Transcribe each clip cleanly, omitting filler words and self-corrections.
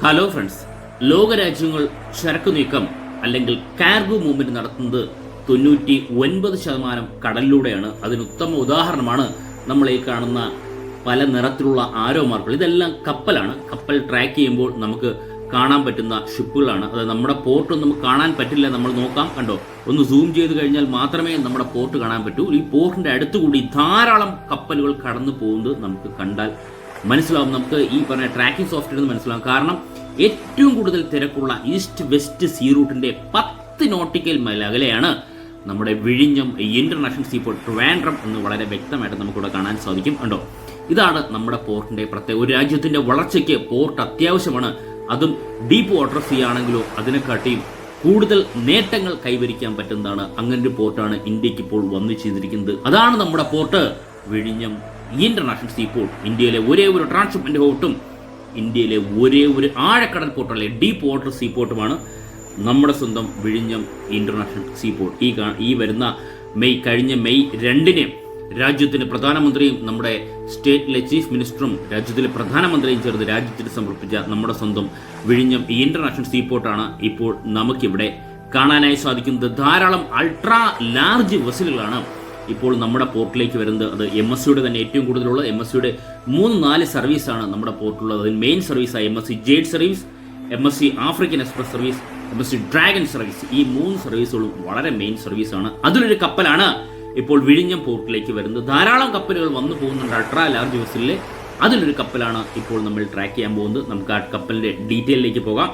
Hello friends, ലോകരാജ്യങ്ങൾ ചരക്കു നീക്കം അല്ലെങ്കിൽ കാർഗോ മൂവ്മെന്റ് നടത്തുന്നത് 99% കടലിലൂടെയാണ്. അതിന് ഉത്തമ ഉദാഹരണമാണ് നമ്മൾ ഈ കാണുന്ന പല നിറത്തിലുള്ള ആരോ മാർക്കുകൾ. ഇതെല്ലാം കപ്പലാണ്. കപ്പൽ ട്രാക്ക് ചെയ്യുമ്പോൾ നമുക്ക് കാണാൻ പറ്റുന്ന ഷിപ്പുകളാണ്. അത് നമ്മുടെ പോർട്ടൊന്നും നമുക്ക് കാണാൻ പറ്റില്ല. നമ്മൾ നോക്കാം, കണ്ടോ, ഒന്ന് സൂം ചെയ്ത് കഴിഞ്ഞാൽ മാത്രമേ നമ്മുടെ പോർട്ട് കാണാൻ പറ്റൂ. ഈ പോർട്ടിന്റെ അടുത്തുകൂടി ധാരാളം കപ്പലുകൾ കടന്നു പോകുന്നത് നമുക്ക് കണ്ടാൽ മനസ്സിലാവും. നമുക്ക് ഈ പറഞ്ഞ ട്രാക്കിംഗ് സോഫ്റ്റ്വെയർ മനസ്സിലാവും. കാരണം ഏറ്റവും കൂടുതൽ തിരക്കുള്ള ഈസ്റ്റ് വെസ്റ്റ് സീ റൂട്ടിന്റെ 10 നോട്ടിക്കൽ മൈൽ അകലെയാണ് നമ്മുടെ വിഴിഞ്ഞം ഇന്റർനാഷണൽ സീപോർട്ട് ട്രിവാൻഡ്രം എന്ന് വളരെ വ്യക്തമായിട്ട് നമുക്കിവിടെ കാണാൻ സാധിക്കും. കണ്ടോ, ഇതാണ് നമ്മുടെ പോർട്ടിന്റെ പ്രത്യേകത. ഒരു രാജ്യത്തിന്റെ വളർച്ചയ്ക്ക് പോർട്ട് അത്യാവശ്യമാണ്. അതും ഡീപ്പ് വാട്ടർ സീ ആണെങ്കിലോ അതിനെക്കാട്ടിയും കൂടുതൽ നേട്ടങ്ങൾ കൈവരിക്കാൻ പറ്റുന്നതാണ്. അങ്ങനെ ഒരു പോർട്ടാണ് ഇന്ത്യക്ക് ഇപ്പോൾ വന്നു ചെയ്തിരിക്കുന്നത്. അതാണ് നമ്മുടെ പോർട്ട് വിഴിഞ്ഞം ഇന്റർനാഷണൽ സീപോർട്ട്. ഇന്ത്യയിലെ ഒരേ ഒരു ട്രാൻസ്ഷിപ്മെന്റ് പോർട്ടും ഇന്ത്യയിലെ ഒരേ ഒരു ആഴക്കടൽ പോർട്ടല്ലേ ഡീപ്പ് വാട്ടർ സീപോർട്ടുമാണ് നമ്മുടെ സ്വന്തം വിഴിഞ്ഞം ഇന്റർനാഷണൽ സീപോർട്ട്. ഈ വരുന്ന കഴിഞ്ഞ മെയ് 2-ന് രാജ്യത്തിന് പ്രധാനമന്ത്രിയും നമ്മുടെ സ്റ്റേറ്റിലെ ചീഫ് മിനിസ്റ്ററും രാജ്യത്തിലെ പ്രധാനമന്ത്രിയും ചേർന്ന് രാജ്യത്തിന് സമർപ്പിച്ച നമ്മുടെ സ്വന്തം വിഴിഞ്ഞം ഇന്റർനാഷണൽ സീപോർട്ടാണ് ഇപ്പോൾ നമുക്കിവിടെ കാണാനായി സാധിക്കുന്നത്. ധാരാളം അൾട്രാ ലാർജ് വെസലുകളാണ് ഇപ്പോൾ നമ്മുടെ പോർട്ടിലേക്ക് വരുന്നത്. അത് MSC തന്നെ ഏറ്റവും കൂടുതലുള്ള MSC 3-4 സർവീസാണ് നമ്മുടെ പോർട്ടിലുള്ളത്. അതിൽ മെയിൻ സർവീസായ MSC Jade service, MSC African express service, MSC dragon service, ഈ 3 സർവീസുകളും വളരെ മെയിൻ സർവീസാണ്. അതിലൊരു കപ്പലാണ് ഇപ്പോൾ വിഴിഞ്ഞം പോർട്ടിലേക്ക് വരുന്നത്. ധാരാളം കപ്പലുകൾ വന്നു പോകുന്നുണ്ട് അൾട്രാ ലാർജ് വെസലിൽ. അതിലൊരു കപ്പലാണ് ഇപ്പോൾ നമ്മൾ ട്രാക്ക് ചെയ്യാൻ പോകുന്നത്. നമുക്ക് ആ കപ്പലിന്റെ ഡീറ്റെയിലേക്ക് പോകാം.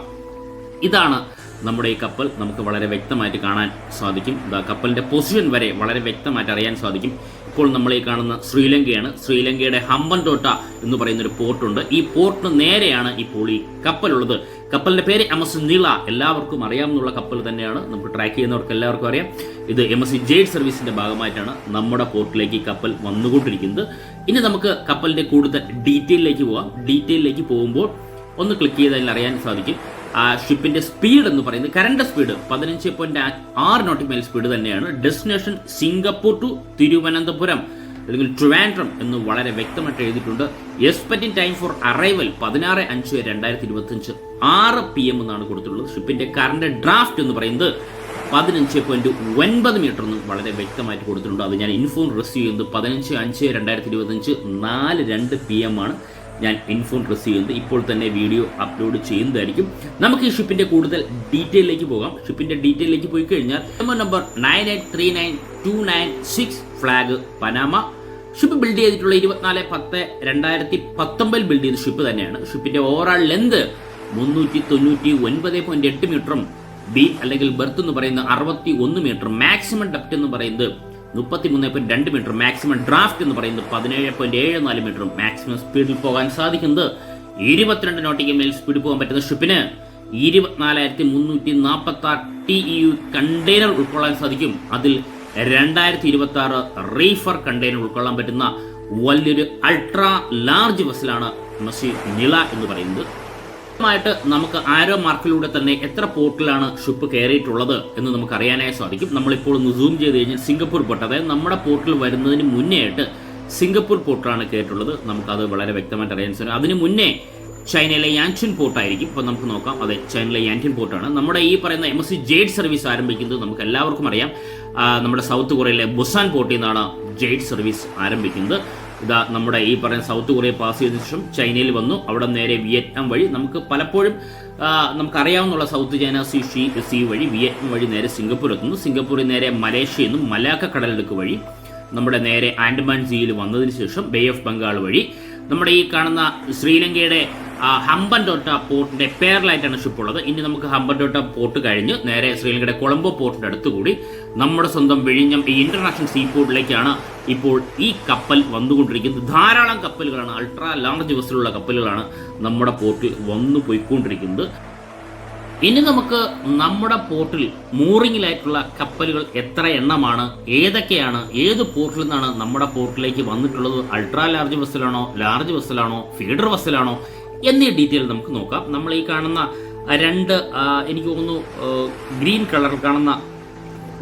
ഇതാണ് നമ്മുടെ ഈ കപ്പൽ. നമുക്ക് വളരെ വ്യക്തമായിട്ട് കാണാൻ സാധിക്കും. കപ്പലിന്റെ പൊസിഷൻ വരെ വളരെ വ്യക്തമായിട്ട് അറിയാൻ സാധിക്കും. ഇപ്പോൾ നമ്മൾ ഈ കാണുന്ന ശ്രീലങ്കയാണ്. ശ്രീലങ്കയുടെ ഹമ്പൻടോട്ട എന്ന് പറയുന്ന ഒരു പോർട്ടുണ്ട്. ഈ പോർട്ടിന് നേരെയാണ് ഇപ്പോൾ ഈ കപ്പലുള്ളത്. കപ്പലിന്റെ പേര് MSC നീള. എല്ലാവർക്കും അറിയാവുന്ന കപ്പൽ തന്നെയാണ്. നമുക്ക് ട്രാക്ക് ചെയ്യുന്നവർക്ക് എല്ലാവർക്കും അറിയാം. ഇത് MSC ജേഡ് സർവീസിന്റെ ഭാഗമായിട്ടാണ് നമ്മുടെ പോർട്ടിലേക്ക് ഈ കപ്പൽ വന്നുകൊണ്ടിരിക്കുന്നത്. ഇനി നമുക്ക് കപ്പലിന്റെ കൂടുതൽ ഡീറ്റെയിലേക്ക് പോകാം. ഡീറ്റെയിലേക്ക് പോകുമ്പോൾ ഒന്ന് ക്ലിക്ക് ചെയ്താൽ അറിയാൻ സാധിക്കും. ആ ഷിപ്പിന്റെ സ്പീഡ് എന്ന് പറയുന്നത് current speed 15.6 nautic mile speed തന്നെയാണ്. ഡെസ്റ്റിനേഷൻ സിംഗപ്പൂർ ടു തിരുവനന്തപുരം അല്ലെങ്കിൽ ട്രിവാൻഡ്രം എന്ന് വളരെ വ്യക്തമായിട്ട് എഴുതിയിട്ടുണ്ട്. Expecting time for arrival 16/5/2025 6 PM എന്നാണ് കൊടുത്തിട്ടുള്ളത്. ഷിപ്പിന്റെ കറണ്ട് ഡ്രാഫ്റ്റ് എന്ന് പറയുന്നത് 15.9 മീറ്റർ എന്ന് വളരെ വ്യക്തമായിട്ട് കൊടുത്തിട്ടുണ്ട്. അത് ഞാൻ ഇൻഫോൺ റിസീവ് ചെയ്യുന്നത് 15/5/2025 4:02 PM ആണ് ഞാൻ ഇൻഫോൺ റിസീവ് ചെയ്യുന്നത്. ഇപ്പോൾ തന്നെ വീഡിയോ അപ്ലോഡ് ചെയ്യുന്നതായിരിക്കും. നമുക്ക് ഈ ഷിപ്പിന്റെ കൂടുതൽ ഡീറ്റെയിലേക്ക് പോകാം. ഷിപ്പിന്റെ ഡീറ്റെയിലേക്ക് പോയി കഴിഞ്ഞാൽ number 9839296 flag Panama. Ship build ചെയ്തിട്ടുള്ള 24/10/2019 ബിൽഡ് ചെയ്ത ഷിപ്പ് തന്നെയാണ്. ഷിപ്പിന്റെ ഓവറോൾ ലെന്ത് 399.8 മീറ്ററും ബീം അല്ലെങ്കിൽ ബെർത്ത് എന്ന് പറയുന്നത് 61 മീറ്റർ, മാക്സിമം ഡെപ്ത് എന്ന് പറയുന്നത് 33.2 മീറ്റർ, മാക്സിമം ഡ്രാഫ്റ്റ് എന്ന് പറയുന്നത് 17.74 മീറ്റർ, മാക്സിമം സ്പീഡിൽ പോകാൻ സാധിക്കുന്നത് 22 നോട്ടിക്കൽ മൈൽ സ്പീഡിൽ പോകാൻ പറ്റുന്ന ഷിപ്പിന് 24,346 TEU കണ്ടെയ്നർ ഉൾക്കൊള്ളാൻ സാധിക്കും. അതിൽ 2026 റീഫർ കണ്ടെയ്നർ ഉൾക്കൊള്ളാൻ പറ്റുന്ന വലിയൊരു അൾട്രാ ലാർജ് വെസലാണ് MSC നീള എന്ന് പറയുന്നത്. ായിട്ട് നമുക്ക് ആരോ മാർക്കിലൂടെ തന്നെ എത്ര പോർട്ടിലാണ് ഷിപ്പ് കയറിയിട്ടുള്ളത് എന്ന് നമുക്ക് അറിയാനായി സാധിക്കും. നമ്മളിപ്പോൾ ഒന്ന് സൂം ചെയ്ത് കഴിഞ്ഞാൽ സിംഗപ്പൂർ പോർട്ട്, അതായത് നമ്മുടെ പോർട്ടിൽ വരുന്നതിന് മുന്നേ ആയിട്ട് സിംഗപ്പൂർ പോർട്ടാണ് കയറിയിട്ടുള്ളത്. നമുക്കത് വളരെ വ്യക്തമായിട്ട് അറിയാൻ സാധിക്കും. അതിന് മുന്നേ ചൈനയിലെ യാൻഷിൻ പോർട്ടായിരിക്കും. ഇപ്പോൾ നമുക്ക് നോക്കാം. അതെ, ചൈനയിലെ യാൻഷിൻ പോർട്ടാണ്. നമ്മുടെ ഈ പറയുന്ന MSC ജേഡ് സർവീസ് ആരംഭിക്കുന്നത് നമുക്ക് എല്ലാവർക്കും അറിയാം. നമ്മുടെ സൗത്ത് കൊറിയയിലെ ബുസാൻ പോർട്ടിൽ നിന്നാണ് ജേഡ് സർവീസ് ആരംഭിക്കുന്നത്. ഇതാ നമ്മുടെ ഈ പറയുന്ന സൗത്ത് കൊറിയ പാസ് ചെയ്ത ശേഷം ചൈനയിൽ വന്നു. അവിടെ നേരെ വിയറ്റ്നാം വഴി നമുക്ക് പലപ്പോഴും നമുക്കറിയാവുന്ന സൗത്ത് ചൈന സീ വഴി വിയറ്റ്നാം വഴി നേരെ സിംഗപ്പൂർ എത്തുന്നു. സിംഗപ്പൂരിൽ നേരെ മലേഷ്യയിൽ നിന്നും മലാക്ക കടലിടുക്ക് വഴി നമ്മുടെ നേരെ ആൻഡമാൻ സീയിൽ വന്നതിന് ശേഷം ബേ ഓഫ് ബംഗാൾ വഴി നമ്മുടെ ഈ കാണുന്ന ശ്രീലങ്കയുടെ ഹമ്പൻടോട്ട പോർട്ടിന്റെ പേരലായിട്ടാണ് ഷിപ്പ് ഉള്ളത്. ഇനി നമുക്ക് ഹമ്പൻടോട്ട പോർട്ട് കഴിഞ്ഞ് നേരെ ശ്രീലങ്കയുടെ കൊളംബോ പോർട്ടിന്റെ അടുത്തുകൂടി നമ്മുടെ സ്വന്തം വിഴിഞ്ഞം ഈ ഇന്റർനാഷണൽ സീപോർട്ടിലേക്കാണ് ഇപ്പോൾ ഈ കപ്പൽ വന്നുകൊണ്ടിരിക്കുന്നത്. ധാരാളം കപ്പലുകളാണ്, അൾട്രാ ലാർജ് വെസലുള്ള കപ്പലുകളാണ് നമ്മുടെ പോർട്ടിൽ വന്നു പോയിക്കൊണ്ടിരിക്കുന്നത്. ഇനി നമുക്ക് നമ്മുടെ പോർട്ടിൽ മൂറിങ്ങിലായിട്ടുള്ള കപ്പലുകൾ എത്ര എണ്ണമാണ്, ഏതൊക്കെയാണ്, ഏത് പോർട്ടിൽ നിന്നാണ് നമ്മുടെ പോർട്ടിലേക്ക് വന്നിട്ടുള്ളത്, അൾട്രാ ലാർജ് വെസലാണോ, ലാർജ് വെസലാണോ, ഫീഡർ വെസലാണോ എന്നീ ഡീറ്റെയിൽ നമുക്ക് നോക്കാം. നമ്മൾ ഈ കാണുന്ന 2 എനിക്ക് തോന്നുന്നു ഗ്രീൻ കളറിൽ കാണുന്ന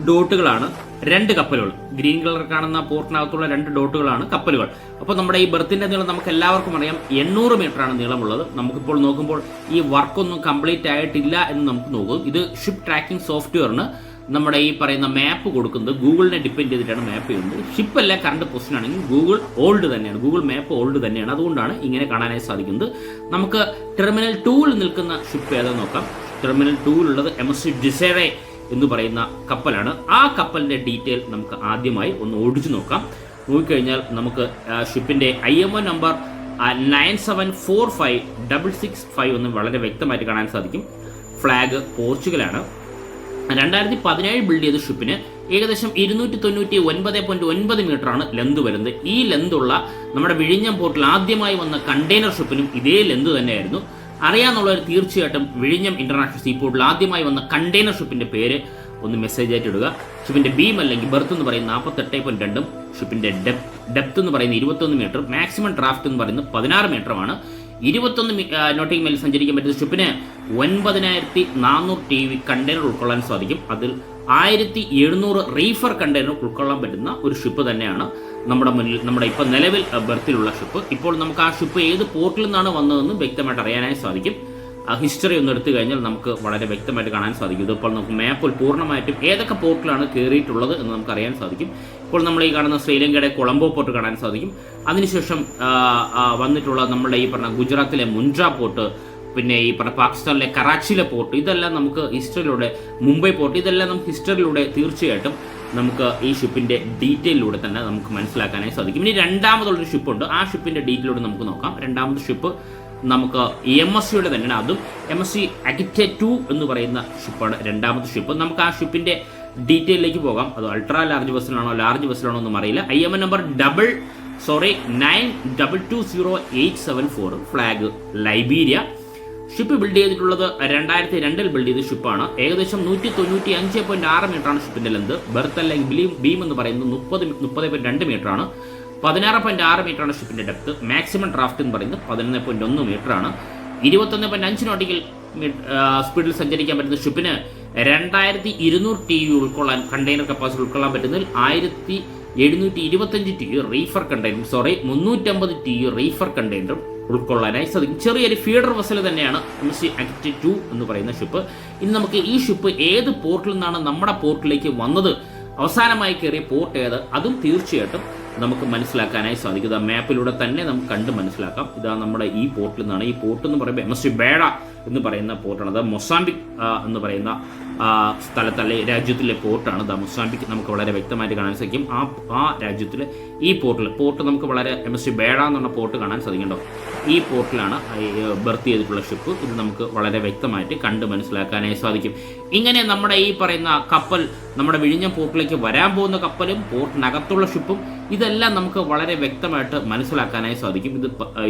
ഡോട്ടുകളാണ് 2 കപ്പലുകൾ. ഗ്രീൻ കളർ കാണുന്ന പോർട്ടിനകത്തുള്ള 2 ഡോട്ടുകളാണ് കപ്പലുകൾ. അപ്പോൾ നമ്മുടെ ഈ ബെർത്തിന്റെ നീളം നമുക്ക് എല്ലാവർക്കും അറിയാം 800 മീറ്ററാണ് നീളമുള്ളത്. നമുക്കിപ്പോൾ നോക്കുമ്പോൾ ഈ വർക്കൊന്നും കംപ്ലീറ്റ് ആയിട്ടില്ല എന്ന് നമുക്ക് നോക്കും. ഇത് ഷിപ്പ് ട്രാക്കിംഗ് സോഫ്റ്റ്വെയറിന് നമ്മുടെ ഈ പറയുന്ന മാപ്പ് കൊടുക്കുന്നത് ഗൂഗിളിനെ ഡിപ്പെൻഡ് ചെയ്തിട്ടാണ് മാപ്പ് ചെയ്യുന്നത്. ഷിപ്പ് അല്ല കറണ്ട് പൊസിഷൻ ആണെങ്കിൽ ഗൂഗിൾ ഓൾഡ് തന്നെയാണ്, ഗൂഗിൾ മാപ്പ് ഓൾഡ് തന്നെയാണ്. അതുകൊണ്ടാണ് ഇങ്ങനെ കാണാനായി സാധിക്കുന്നത്. നമുക്ക് ടെർമിനൽ 2-ൽ നിൽക്കുന്ന ഷിപ്പ് ഏതാണെന്ന് നോക്കാം. ടെർമിനൽ 2-ലുള്ളത് MSC ഡിസൈറെ എന്ന് പറയുന്ന കപ്പലാണ്. ആ കപ്പലിന്റെ ഡീറ്റെയിൽ നമുക്ക് ആദ്യമായി ഒന്ന് ഓടിച്ചു നോക്കാം. നോക്കിക്കഴിഞ്ഞാൽ നമുക്ക് ഷിപ്പിന്റെ IMO നമ്പർ 97456665 ഒന്ന് വളരെ വ്യക്തമായിട്ട് കാണാൻ സാധിക്കും. ഫ്ലാഗ് പോർച്ചുഗലാണ്. 2017 ബിൽഡ് ചെയ്ത ഷിപ്പിന് ഏകദേശം 299.9 മീറ്ററാണ് ലെന്ത് വരുന്നത്. ഈ ലെന്തുള്ള നമ്മുടെ വിഴിഞ്ഞം പോർട്ടിൽ ആദ്യമായി വന്ന കണ്ടെയ്നർ ഷിപ്പിനും ഇതേ ലെന്ത് തന്നെയായിരുന്നു. അറിയാന്നുള്ളവർ തീർച്ചയായിട്ടും വിഴിഞ്ഞം ഇന്റർനാഷണൽ സീപോർട്ടിൽ ആദ്യമായി വന്ന കണ്ടെയ്നർ ഷിപ്പിന്റെ പേര് ഒന്ന് മെസ്സേജ് ആയിട്ട് ഇടുക. ഷിപ്പിന്റെ ബീം അല്ലെങ്കിൽ ബെർത്ത് എന്ന് പറയുന്നത് 48.2, ഷിപ്പിന്റെ ഡെപ്ത് എന്ന് പറയുന്നത് 21 മീറ്റർ, മാക്സിമം ഡ്രാഫ്റ്റ് എന്ന് പറയുന്നത് 16 മീറ്ററുമാണ്. 21 നോട്ടിംഗ് മൈൽ സഞ്ചരിക്കാൻ പറ്റുന്ന ഷിപ്പിന് 9400 TEU കണ്ടെയ്നർ ഉൾക്കൊള്ളാൻ സാധിക്കും. അതിൽ 1700 റീഫർ കണ്ടെയ്നർ ഉൾക്കൊള്ളാൻ പറ്റുന്ന ഒരു ഷിപ്പ് തന്നെയാണ് നമ്മുടെ ഇപ്പോൾ നിലവിൽ ബെർത്തിലുള്ള ഷിപ്പ്. ഇപ്പോൾ നമുക്ക് ആ ഷിപ്പ് ഏത് പോർട്ടിൽ നിന്നാണ് വന്നതെന്ന് വ്യക്തമായിട്ട് അറിയാനായി സാധിക്കും. ആ ഹിസ്റ്ററി ഒന്ന് എടുത്തു കഴിഞ്ഞാൽ നമുക്ക് വളരെ വ്യക്തമായിട്ട് കാണാൻ സാധിക്കും. ഇതിപ്പോൾ നമുക്ക് മാപ്പിൽ പൂർണ്ണമായിട്ടും ഏതൊക്കെ പോർട്ടിലാണ് കയറിയിട്ടുള്ളത് എന്ന് നമുക്ക് അറിയാൻ സാധിക്കും. ഇപ്പോൾ നമ്മൾ ഈ കാണുന്ന ശ്രീലങ്കയുടെ കൊളംബോ പോർട്ട് കാണാൻ സാധിക്കും. അതിനുശേഷം വന്നിട്ടുള്ള നമ്മുടെ ഈ പറഞ്ഞ ഗുജറാത്തിലെ മുൻഡ്ര പോർട്ട്, പിന്നെ ഈ പറഞ്ഞ പാകിസ്ഥാനിലെ കറാച്ചിയിലെ പോർട്ട്, ഇതെല്ലാം നമുക്ക് ഹിസ്റ്ററിയിലൂടെ, മുംബൈ പോർട്ട്, ഇതെല്ലാം നമുക്ക് ഹിസ്റ്ററിയിലൂടെ തീർച്ചയായിട്ടും നമുക്ക് ഈ ഷിപ്പിന്റെ ഡീറ്റെയിലൂടെ തന്നെ നമുക്ക് മനസ്സിലാക്കാനായി സാധിക്കും. ഇനി രണ്ടാമതുള്ളൊരു ഷിപ്പുണ്ട്. ആ ഷിപ്പിന്റെ ഡീറ്റെയിലൂടെ നമുക്ക് നോക്കാം. രണ്ടാമത്തെ ഷിപ്പ് നമുക്ക് MSCയുടെ തന്നെയാണ്. അതും MSC അഗിറ്റെ 2 എന്ന് പറയുന്ന ഷിപ്പാണ് രണ്ടാമത്തെ ഷിപ്പ്. നമുക്ക് ആ ഷിപ്പിന്റെ ഡീറ്റെയിലേക്ക് പോകാം. അത് അൾട്രാ ലാർജ് വെസലാണോ ലാർജ് വെസലാണോ ഒന്നും അറിയില്ല. IMO number 920874, flag Liberia. Ship build ചെയ്തിട്ടുള്ളത് 2002-ൽ ബിൽഡ് ചെയ്ത ഷിപ്പാണ്. ഏകദേശം 195.6 മീറ്ററാണ് ഷിപ്പിന്റെ ലെന്ത്. ബെർത്ത് അല്ലെങ്കിൽ ബീം എന്ന് പറയുന്നത് 30.2 മീറ്ററാണ്. 16.6 മീറ്ററാണ് ഷിപ്പിന്റെ ഡെപ്ത്. മാക്സിമം ഡ്രാഫ്റ്റ് എന്ന് പറയുന്നത് 11.1 മീറ്ററാണ്. 21.5 നോട്ടിക്കൽ സ്പീഡിൽ സഞ്ചരിക്കാൻ പറ്റുന്ന ഷിപ്പിന് 2200 TEU ഉൾക്കൊള്ളാൻ, കണ്ടെയ്നർ കപ്പാസിറ്റി ഉൾക്കൊള്ളാൻ പറ്റുന്നതിൽ 1725 TEU reefer container 350 TEU reefer കണ്ടെയ്നറും ഉൾക്കൊള്ളാനായി സാധിക്കും. ചെറിയൊരു ഫീഡർ വെസൽ തന്നെയാണ് MSC അഗിറ്റെ 2 എന്ന് പറയുന്ന ഷിപ്പ്. ഇനി നമുക്ക് ഈ ഷിപ്പ് ഏത് പോർട്ടിൽ നിന്നാണ് നമ്മുടെ പോർട്ടിലേക്ക് വന്നത്, അവസാനമായി കയറിയ പോർട്ട് ഏത്, അതും തീർച്ചയായിട്ടും നമുക്ക് മനസ്സിലാക്കാനായി സാധിക്കും. ആ മാപ്പിലൂടെ തന്നെ നമുക്ക് കണ്ട് മനസ്സിലാക്കാം. ഇതാ നമ്മുടെ ഈ പോർട്ടിൽ നിന്നാണ്. ഈ പോർട്ട് എന്ന് പറയുമ്പോൾ MSC ബേഡ എന്ന് പറയുന്ന പോർട്ടാണ്. അത് മൊസാംബിക് എന്ന് പറയുന്ന സ്ഥലത്തല്ലേ രാജ്യത്തിലെ പോർട്ടാണ്. അത് മൊസാംബിക് നമുക്ക് വളരെ വ്യക്തമായിട്ട് കാണാൻ സാധിക്കും. ആ രാജ്യത്തിലെ ഈ പോർട്ട് നമുക്ക് വളരെ MSC ബേഡ എന്നുള്ള പോർട്ട് കാണാൻ സാധിക്കുന്നുണ്ടോ. ഈ പോർട്ടിലാണ് ബെർത്ത് ചെയ്തിട്ടുള്ള ഷിപ്പ്. ഇത് നമുക്ക് വളരെ വ്യക്തമായിട്ട് കണ്ട് മനസ്സിലാക്കാനായി സാധിക്കും. ഇങ്ങനെ നമ്മുടെ ഈ പറയുന്ന കപ്പൽ, നമ്മുടെ വിഴിഞ്ഞം പോർട്ടിലേക്ക് വരാൻ പോകുന്ന കപ്പലും പോർട്ടിനകത്തുള്ള ഷിപ്പും, ഇതെല്ലാം നമുക്ക് വളരെ വ്യക്തമായിട്ട് മനസ്സിലാക്കാനായി സാധിക്കും.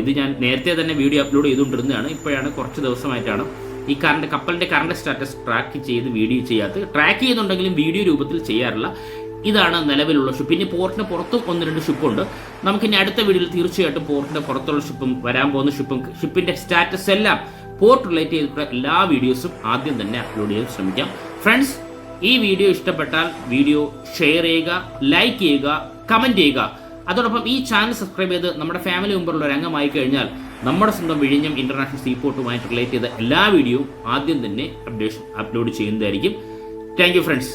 ഇത് ഞാൻ നേരത്തെ തന്നെ വീഡിയോ അപ്ലോഡ് ചെയ്തുകൊണ്ടിരുന്നതാണ്. ഇപ്പോഴാണ് കുറച്ച് ദിവസമായിട്ടാണ് ഈ കപ്പലിന്റെ കറണ്ട് സ്റ്റാറ്റസ് ട്രാക്ക് ചെയ്ത് വീഡിയോ ചെയ്യാത്തത്. ട്രാക്ക് ചെയ്യുന്നുണ്ടെങ്കിലും വീഡിയോ രൂപത്തിൽ ചെയ്യാറില്ല. ഇതാണ് നിലവിലുള്ള ഷിപ്പ്. ഇനി പോർട്ടിന് പുറത്തും 1-2 ഷിപ്പുണ്ട്. നമുക്കിനി അടുത്ത വീഡിയോയിൽ തീർച്ചയായിട്ടും പോർട്ടിന്റെ പുറത്തുള്ള ഷിപ്പും വരാൻ പോകുന്ന ഷിപ്പും ഷിപ്പിന്റെ സ്റ്റാറ്റസ് എല്ലാം പോർട്ട് റിലേറ്റ് ചെയ്തിട്ടുള്ള എല്ലാ വീഡിയോസും ആദ്യം തന്നെ അപ്ലോഡ് ചെയ്യാൻ ശ്രമിക്കാം. ഫ്രണ്ട്സ്, ഈ വീഡിയോ ഇഷ്ടപ്പെട്ടാൽ വീഡിയോ ഷെയർ ചെയ്യുക, ലൈക്ക് ചെയ്യുക, കമന്റ് ചെയ്യുക. അതോടൊപ്പം ഈ ചാനൽ സബ്സ്ക്രൈബ് ചെയ്ത് നമ്മുടെ ഫാമിലി മെമ്പറുള്ള ഒരു അംഗമായി കഴിഞ്ഞാൽ നമ്മുടെ സ്വന്തം വിഴിഞ്ഞം ഇന്റർനാഷണൽ സീപോർട്ടുമായിട്ട് റിലേറ്റ് ചെയ്ത എല്ലാ വീഡിയോയും ആദ്യം തന്നെ അപ്ലോഡ് ചെയ്യുന്നതായിരിക്കും. Thank you friends.